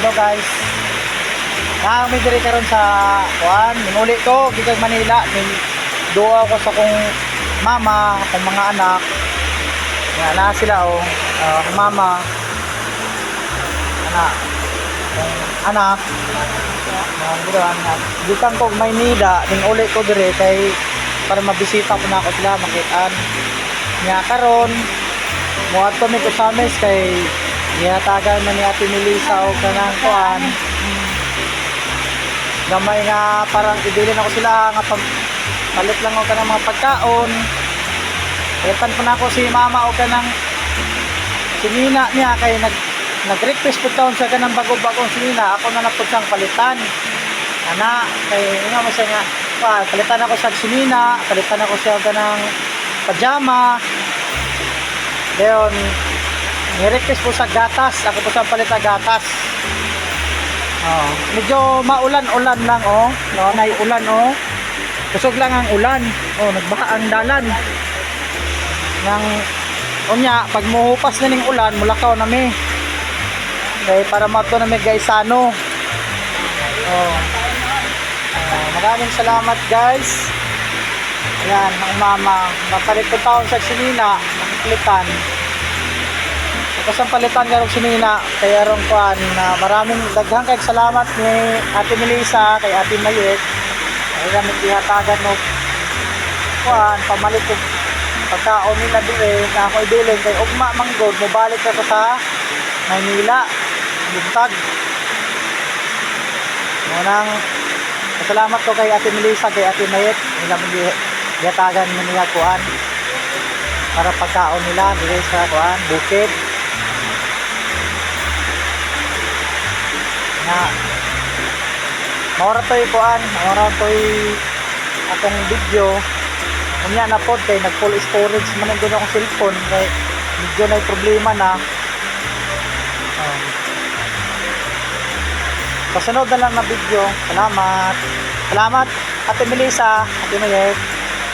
Hello guys. Kami diri karon sa kuan, minuli ko gikan Manila, min duwa ko sa kong mama, akong mga anak. Nga na sila akong mama. Anak. Gikan ko Maynila, ning uli ko diri kay para mabisita ko na ako sila, makitaan. Nya karon muad kami ko sa mes kay gihatagan man ni Ate Melissa o kanang kuan. Gamay nga parang ibilin ako sila nga palit lang ako kanang mga pagkaon. Palitan pa na ako si mama o kanang sinina niya kay nag-request po taon sa kanang bago-bagong sinina. Ako na napod siyang palitan. Ana, kay nga mo siya nga palitan ako sa sinina, palitan ako siya kanang pajama. Leon, ni-request po sa gatas. Ako po sa palita gatas. Medyo maulan-ulan lang no, ulan kusog lang ang ulan. Nagbaha ang dalan. Nang unya pag muhupas na ning ulan, mulakaw na mi. Kay para mato na mi guys maraming salamat guys. Ayan, ang mama. Napalit ko taon sa sinina, nakiklitan. Tapos ang palitan karong sinina, kaya rong kuan na maraming daghang kay salamat ni Ate Melissa, kay Ate Mayet. Ay gamit ihatagan mo kuan, pamalit ko pagkaon nila dire na ako ibilin kay ugma manggod, mobalik ako sa Maynila. Buntag. Munang salamat ko kay Ate Melissa, kay Ate Mayet, nila ihatagan mo niya kuan para pagkaon nila dire sa kuan, bukid. Na maura to'y kuan, maura to'y atong video unya na pod kay nag full storage man ang akong cellphone kay medyo na problema na. Kasunod na lang na video. Salamat Ate Melissa, Ate Mayet,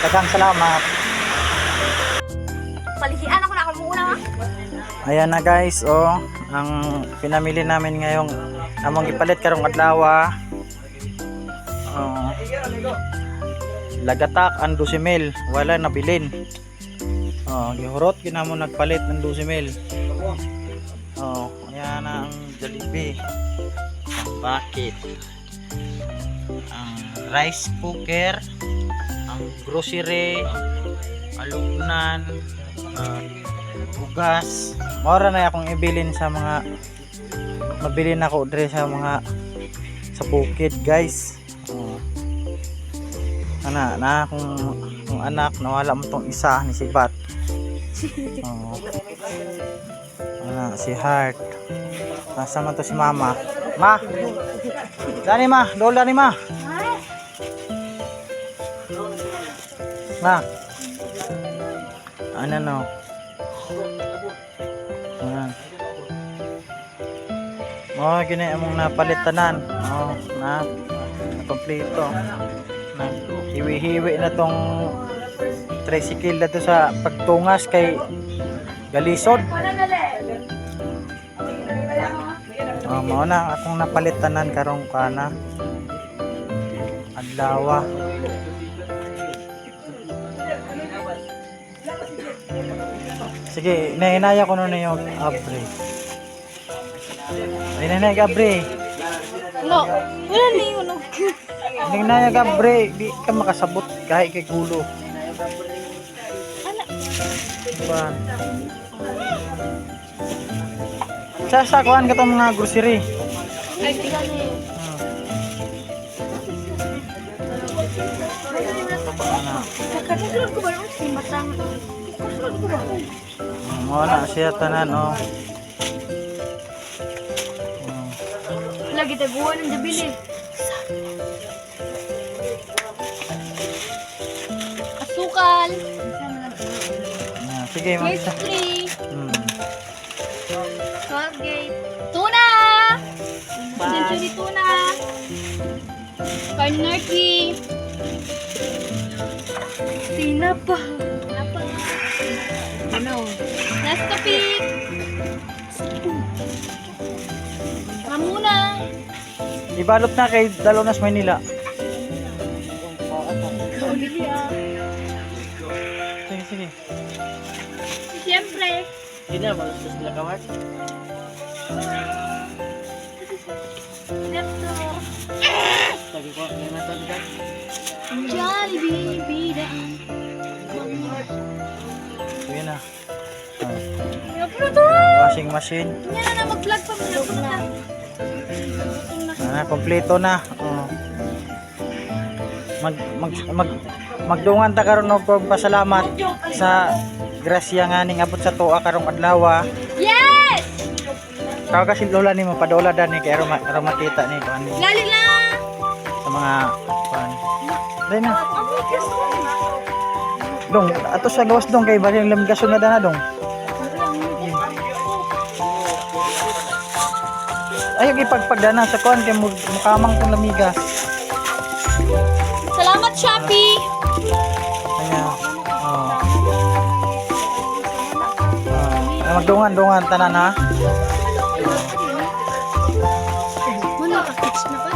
daghang salamat. Palisian ako na ako muna. Ayan na guys, ang pinamili namin ngayong among gipalit karong adlaw. Lagatak ang 12 mil, wala nabilin. Gihurot ginamo nagpalit ng 12 mil. Ayan na ang Jollibee, ang bucket, ang rice cooker, ang grocery, alugnan, bugas. Mora na akong ibilin sa mga mabili na ako dre sa mga sa bukid guys. Na akong anak nawala mo tong isa ni si Bat. Si Heart. Nasa man to si mama. Ma. Dani ma, dola ni ma. Ma. Ano no? Gini among napalitanan. Na kompleto. Hiwi-hiwi na tong tricycle na to sa pagtungas kay galisod. Mao na akong napalitanan karong kana adlaw. Sige, inainaya ko na yung abre. Inainaya gabre. No, wala ni yun. Inainaya gabre, di ka makasabot kahit kay gulo. Diba? Sasakuan ka itong mga grocery. Ay, tingnan mo. Kasunod ko ba yung simatang? Kasunod ko ba? Muna siya tanan Lagi taguan ng jabili. Asukal. Sige, magsa. Colgate. Tuna! Century tuna. Carnarchy. Tinapa. Ano? Nescafe. muna. Ibalot na kay Dalonas, Maynila. Bili ah. Sige, sige. Siyempre. Hindi na, malastos nila kawat. Ito. Sabi ko, may matod ka. Jollibee, bida. Sige na. Oh. Ano to? Washing machine. Yan na, mag-vlog pa muna. Kompleto na. Oh. Magdungan ta karon og pasalamat sa grasya nga ning abot sa tuwa karong adlaw. Yes! Kaw kasi lola nimo padola dan ni kay aron makita ni kuan ni Lali lang! sa mga kuan. Dai na. Dong, ato sa gawas dong kay bali ang lamigason na dana dong. Ayaw ipagpagdana sa kuan kay mukamang tong lamigas. Salamat, Shopee! Kanya. Oh. Magdungan tanan ha. Mana ka-catch na ba?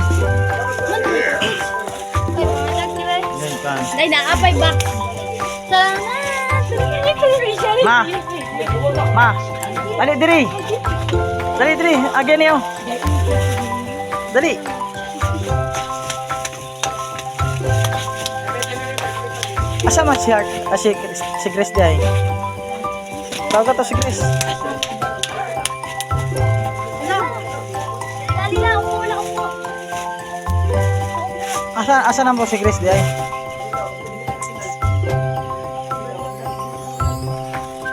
Yan kan. Dahil naapay ba? Salamat! Ma. Dali diri. Dali diri, again niyo. Dali. Asa man si Art? Si Chris day. Tawag ka to si Chris. Dali lang, upo lang upo. Asa nang po si Chris day?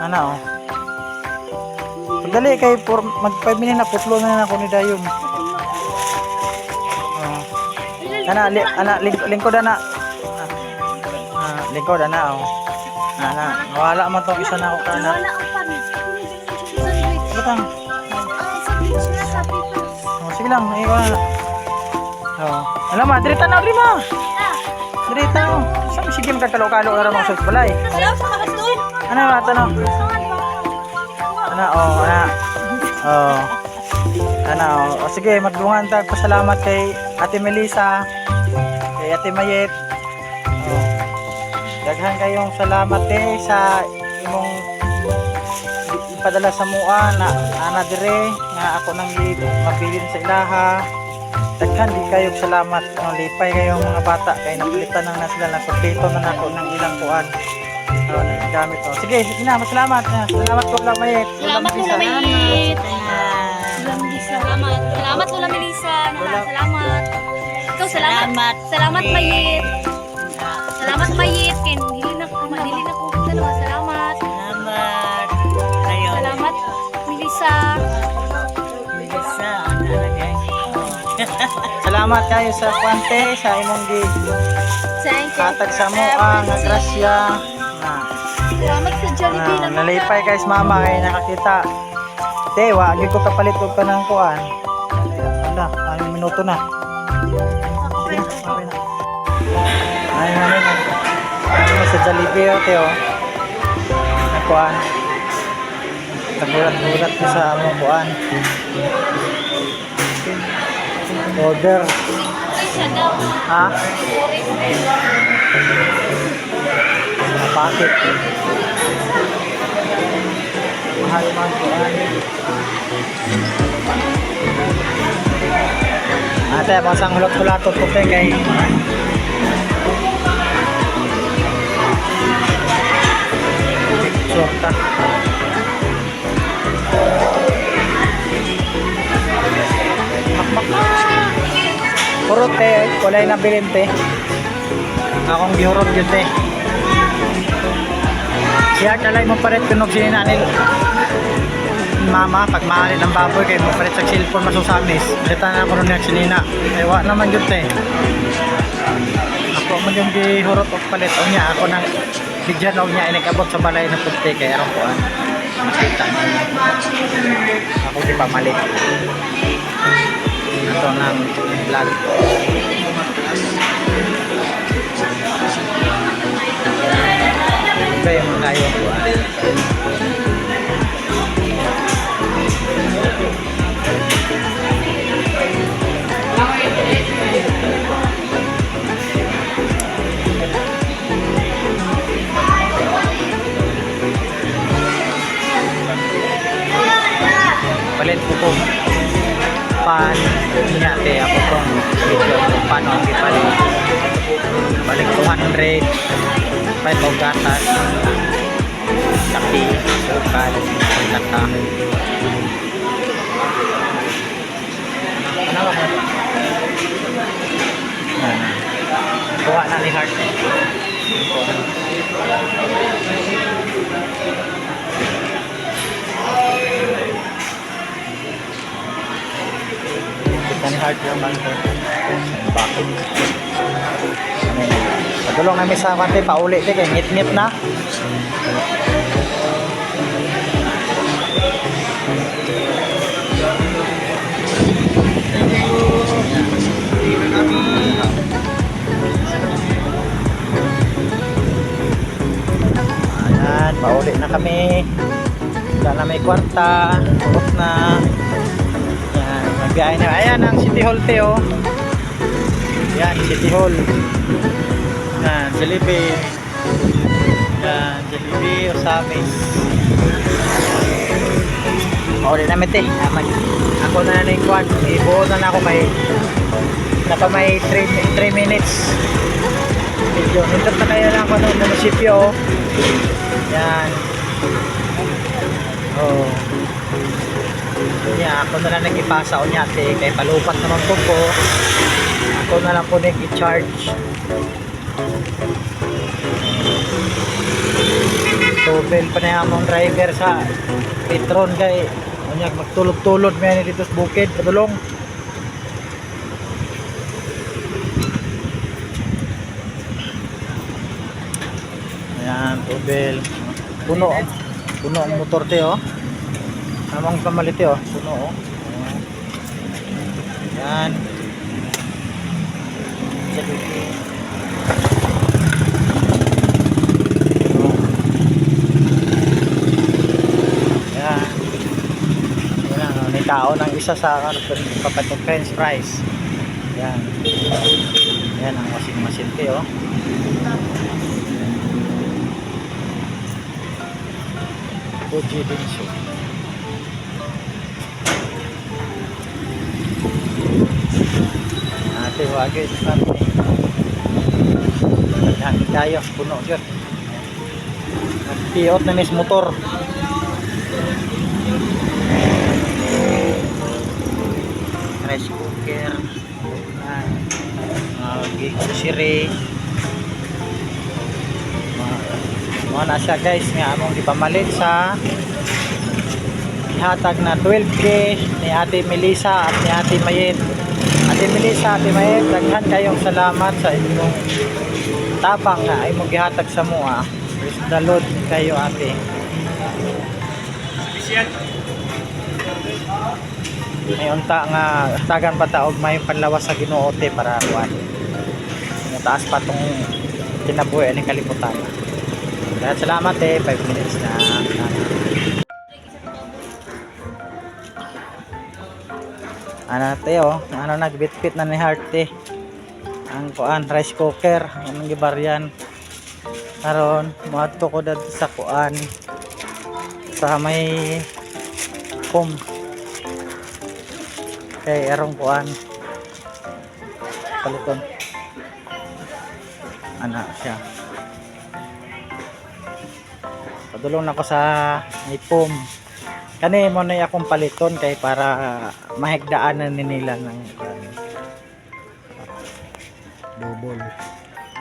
Ano oh. Dali kay mag 5 minutes na putlo na ako ni Dayon. Lingkod na. Lingkod na oh. Nawala man tong isa na ako kana. Wala ang pan. Butang. Sa beach na, sa paper. Oh, sige lang, iwa na. Oh. Alam ma, diri tanaw diri ma. Diri tanaw. Sige magkakalo-kalo ra mo sa balay. Wala sa makasdoon. Ano ba tanaw? Oh. Sige, magdungan tag pasalamat kay Ate Melissa, kay Ate Mayet. Oh. Daghan kayong salamat sa imong ipadala sa mua na ana dire nga ako nang mabilin sa ilaha. Daghan di kayong salamat. Lipay kayong mga bata kay napilitan na sila na kompleto na nako ng ilang kuan. Gamit to. Sige, na, salamat. Salamat po lang Mayet. Salamat Lola Mayit. Salamat Lola Melissa. Salamat. Ikaw salamat. Salamat Mayit. Salamat Mayit. Dili na ko dalawa. Salamat. Salamat. Kayo. Salamat Melissa. Melissa, ang alagay. Salamat kayo sa kwante sa imong Thank you. hatag sa mua nga grasya. Salamat sa Jollibee na Nalipay guys mama kay nakakita. Tewa, agi ko kapalit og kanang kuan. Wala, 5 minuto na. Sige, okay na. Ay namin. Ano sa Jollibee Teo. Kuan. Tagulat-gulat ko sa among kuan. Order. Isa daw. Ha? Pakit. Mahal man kuan. Ate, pasang hulot-hulatot ko kay sorta. Purot walay na bilin akong gihurot yun siya kalay mo paret kunog sinanil mama pag mahalin ang baboy kayo mo paret sa cellphone masusamis dito na ako nung sinina ewa naman yun ako man yung gihurot o palit o niya ako nang bigyan o niya inagabot sa balay na puti kaya ako po makita ako di pamalit ito ng vlog kaya mo tayo palit ko po pan niya te ako pong video kung paano ang ipalit. Balik 200 5 o gatas kapi sukal pagkata ano ba kuha na ni Heart kita ni Heart yung bakit padulong namin sa kante pauli te kay ngit-ngit na ayan pauli na kami wala na may kwarta off na ayan magbiyahe na ayan ang City Hall te oh yan City Hall yan Jollibee yan Jollibee Osamis mauli namin te ako na na yung kwan ibuo na ako may naka may 3 minutes medyo hintot na kayo lang ako ng munisipyo yan oh yeah, ako na lang nag-ipasa o niya te kay palupat naman po ako na lang po nag-i-charge tubel pa na yung driver sa Petron kay unyag magtulog-tulog may dito sa bukid padulong ayan tubel puno ang motor te oh amang pamalit te oh puno oh ayan ayan may tao ng isa sa papatong french fries yan yan ang masin te oh Fuji din siya ate wagay kami yan tayo puno dyan nagpiot na nis motor rice cooker grocery mga na siya guys nga among ipamalit sa ihatag na 12K ni Ate Melissa at ni Ate Mayet. Ate Melissa, Ate Mayet, daghan kayong salamat sa inyong tapang na ay mong gihatag sa mua. Praise the Lord kayo ate. May unta nga tagan pa taog may panlawas sa Ginoo te para kuan. Taas pa tong kinabuhi ni kalibutan. Kaya salamat 5 minutes na. Ano te oh, ano nagbitbit na ni Heart te. Ang kuan rice cooker, anong gibaryan. Karon moadto ko dad sa kuan sa may home. Kay arong kuan. Paliton. Ana siya. Padulong na ko sa ipom. Kani mo na akong paliton kay para mahigdaanan ni nila ng double.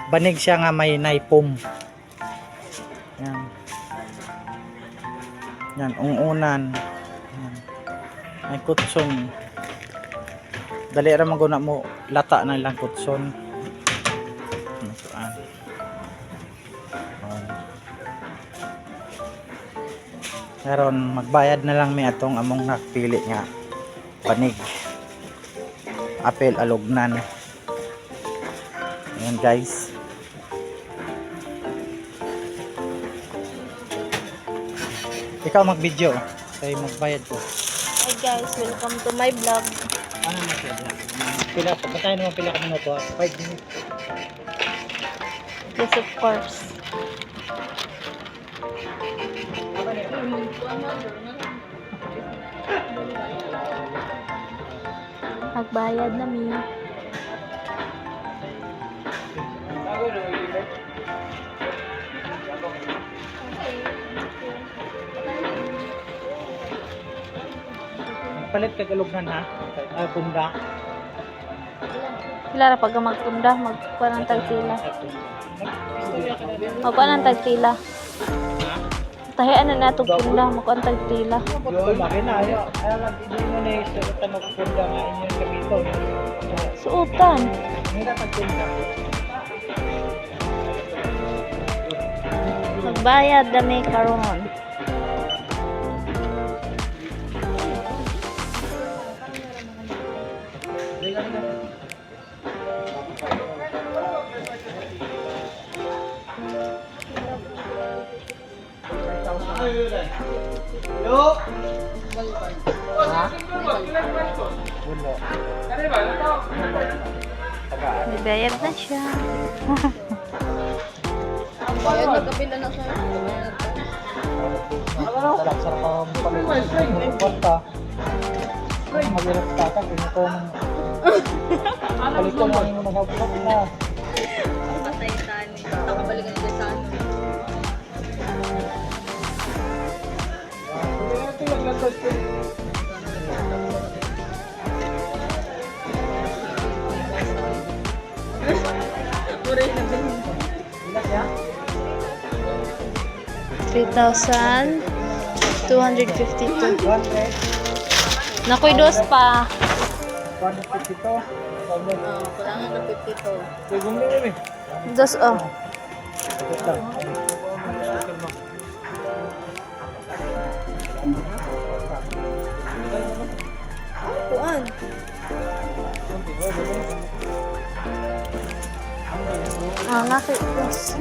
Banig siya nga may naipom. Yan. Yan, ungunan. Yan. May kutson. Dali ra maguna mo lata na lang kutson. Nasuan. Karon magbayad na lang mi atong among nakpili nga panig. Apel alugnan. Ayan guys. Ikaw mag-video kay magbayad ko. Hi guys, welcome to my vlog. Ano na siya? Pila pa. Batay naman pila ka minuto. 5 minutes. Yes, of course. Nagbayad na mi. Palit ka galugnan ha. Punda. Sila ra pag magtunda, magkuha ng tagtila. Magkuha ng tagtila. Tahian na nato punda, magkuha ng tagtila. Yo, laki na ayo. Ay lang hindi mo na sa tanong punda nga inyo kamito. Suotan. Hindi ka pagpunda. Magbayad na mi karon. Yo. Ha? Bulo. Magbayad na siya. Ayun, nagkapila na siya. Sarap-sarap ang palit. Punta. Mag-irap tata kung ito ng palit ko lang yung nagabulok na. Basta yung tani. Nakabalikan nila sa ano. Ilas ya? 3,252. 100. Nakoy dos pa. 152. Kailangan na 52. Sigong din eh. Dos oh. Ito lang. Kuan. Ah, nakoy dos.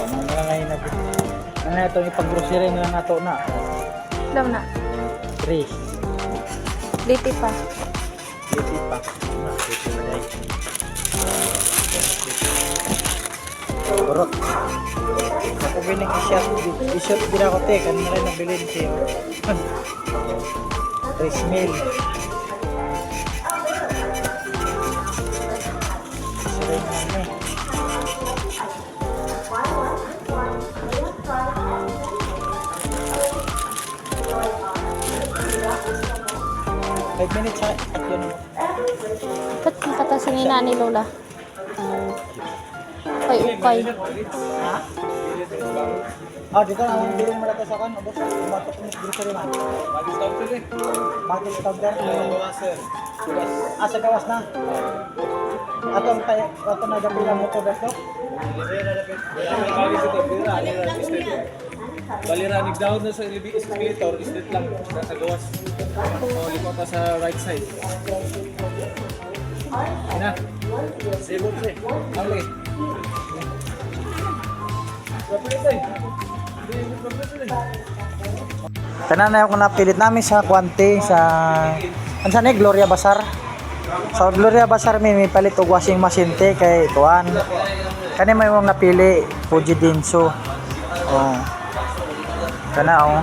Mga ngayon na. Ano na itong ipag-grocery na nato na? Alam na. 3. Liti pa. Liti pa. Liti pa dahil. Burot. Ako bilang i-shot din ako te. Kanina rin nabilin siya. 3 mil. Saray na naman eh. Five minutes ha. At yun naman. Ba't nakatasin ni Nani Lola? Ukay. Ha? Ah, dito na ang bilin malata sa kan. Abos, tumatok ko ng grocery man. Bagis tawag ko eh. Bagis tawag ka? Ah, sa gawas na. Atong tayo, ato na gabilang mo to, Beto? Baliranig down na sa escalator, straight lang sa gawas. So, lipat ka sa right side. Ina. Sebo pre. Okay. Tanan na ako napilit namin sa Kuante sa ansa ni Gloria Bazar. Sa Gloria Bazar may palit og washing machine te kay tuan. Kani may mong napili Fuji Denso. Oh. Kana oh.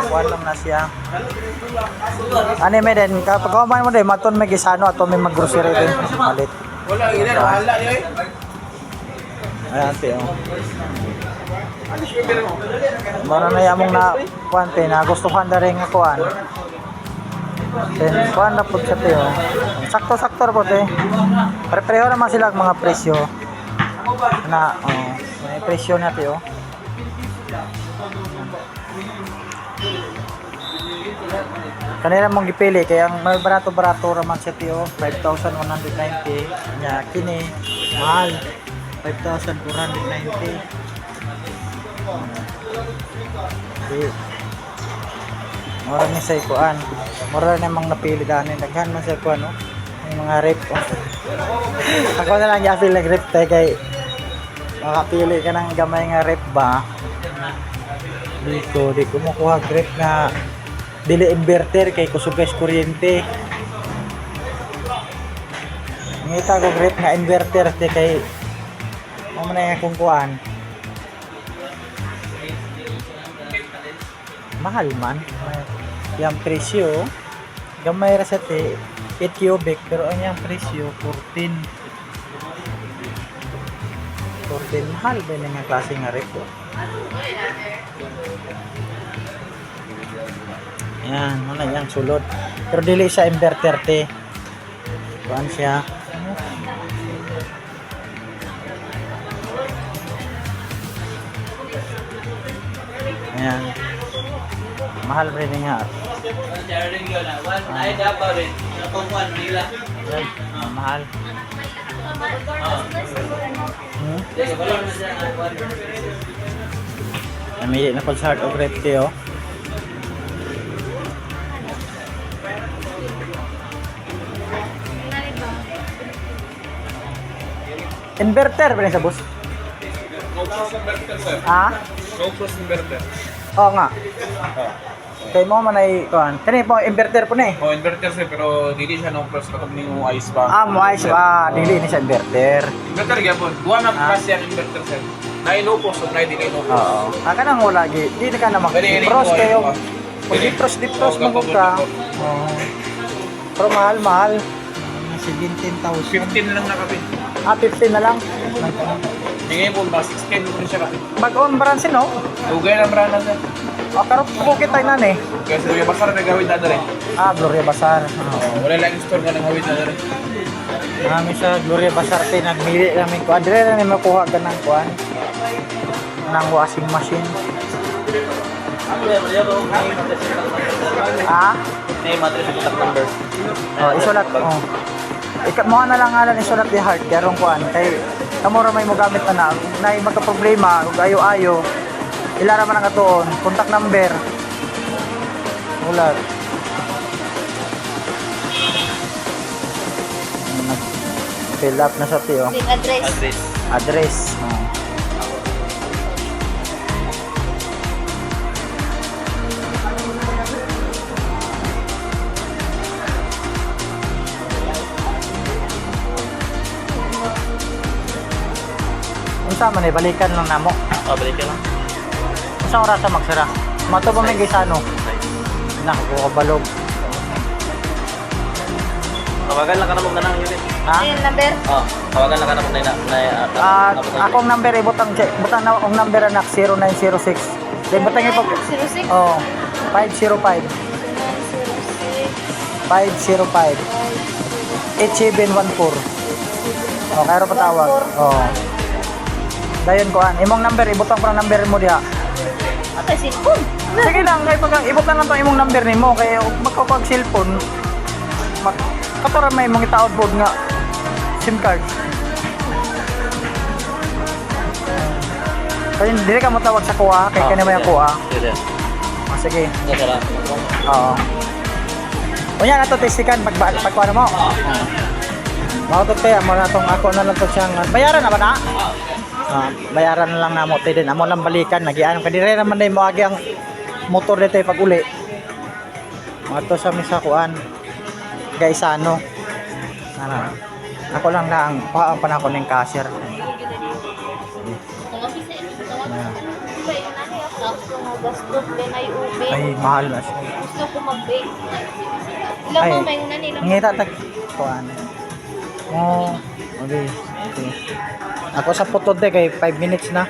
Kuan lang na siya. Ani me den kapag kumain mo din maton may gisano ato may maggrocery din palit. Wala ina, wala niya eh. Ayan te oh. Mara na yamong na kuante na gustuhan na rin nga kuan. Then kuan na po siya te oh. Sakto-sakto po te. Pare-pareho naman sila ang mga presyo. Na oh, may presyo na te oh. Kanila mong gipili kaya ang may barato-barato raman siya te oh. 5,190. Nya kini mahal. 5,490. Okay. Mura ni sa ikuan. Mura na mang napili dani. Daghan man sa ikuan no. Yung mga rep. Oh. Ako na lang yapil ng rep tayo kay makapili ka ng gamay nga rep ba. Di ko makuha rep na dili inverter kay kusugas kuryente. Ngita ko rep nga inverter kay mo na yung kung kuan. mahal man. Yung presyo, gamay ra sa 8 cubic, pero ang yung presyo, 14. 14, mahal ba yung nga klase nga rep? Yan, muna yan, sulod. Pero dili siya inverter te. Kuan siya. Ayan. Mahal rin nga. Mahal. Namili na po sa Heart of Red Tea, oh. Inverter ba rin sa bus? No cross inverter, sir. Ha? No cross inverter. Oo nga. Oh. Kaya mo man ay kuan. Kani po inverter po ni. Oh, inverter sir, pero dili siya no cross katong ning ice ba. Mo ay dili ni sa inverter. Inverter gyapon. Duha na cross yan inverter sir. Nay no cross, nay dili no cross. Oo. Kanang wala gi. Di ka na Dili, mag-cross dili, kayo. dili. Pag di-cross mo ka. Oo. Pero mahal. 17,000. 15 lang na kapit. 15 na lang. Tingay po ba 16 mo siya kapit. Bag-on branch no? Dugay na brana sir. Pero bukit tayo na ni. Kaya sa Luya Basar nagawid na dere. Gloria Bazar. Oo. Wala lang store nga nang hawid na dere. Kami sa Gloria Bazar tayo nagmili namin ko. Adre na ni makuha ka ng kuan. Ng washing machine. Name, address, contact number. Isulat. Mo na lang ngalan isulat di Heart karong kuan kay kamo ra may mo gamit na nay magka problema ug ayo-ayo ila ra man ang atuon contact number ulat fill up na sa tiyo Address. address unsa man ay balikan lang namo Balik ka lang. unsa oras sa magsara mato ba may gisano na ko balog Tawagan lang ka naman na nang yun. ha Ayun, number. Tawagan lang ka naman akong number ibutang butang na akong number anak 0906 then butang ipag 06. 505 8714 kayro patawag dayon ko imong number ibutang pa number mo diha Okay, cellphone. sige lang kay pag ibutang lang to imong number nimo kay magkapag cellphone katora may imong itaod pod nga SIM card kaya dili ka mo tawag sa kuha kay kanina may kuha sige oo unya na to testikan pagkuha mo mao to kaya mo na tong ako na lang to siyang bayaran na ba na bayaran na lang namo tay din amo lang balikan nagian kadire naman day mo agi ang motor dito pag uli ato sa misa kuan guys ano ako lang na ang panako ning cashier ay mahal na siya Gusto ko mag-bake. Ilang Ay. mo may una nilang. ngita tag kuan okay ako sa putod kay 5 minutes na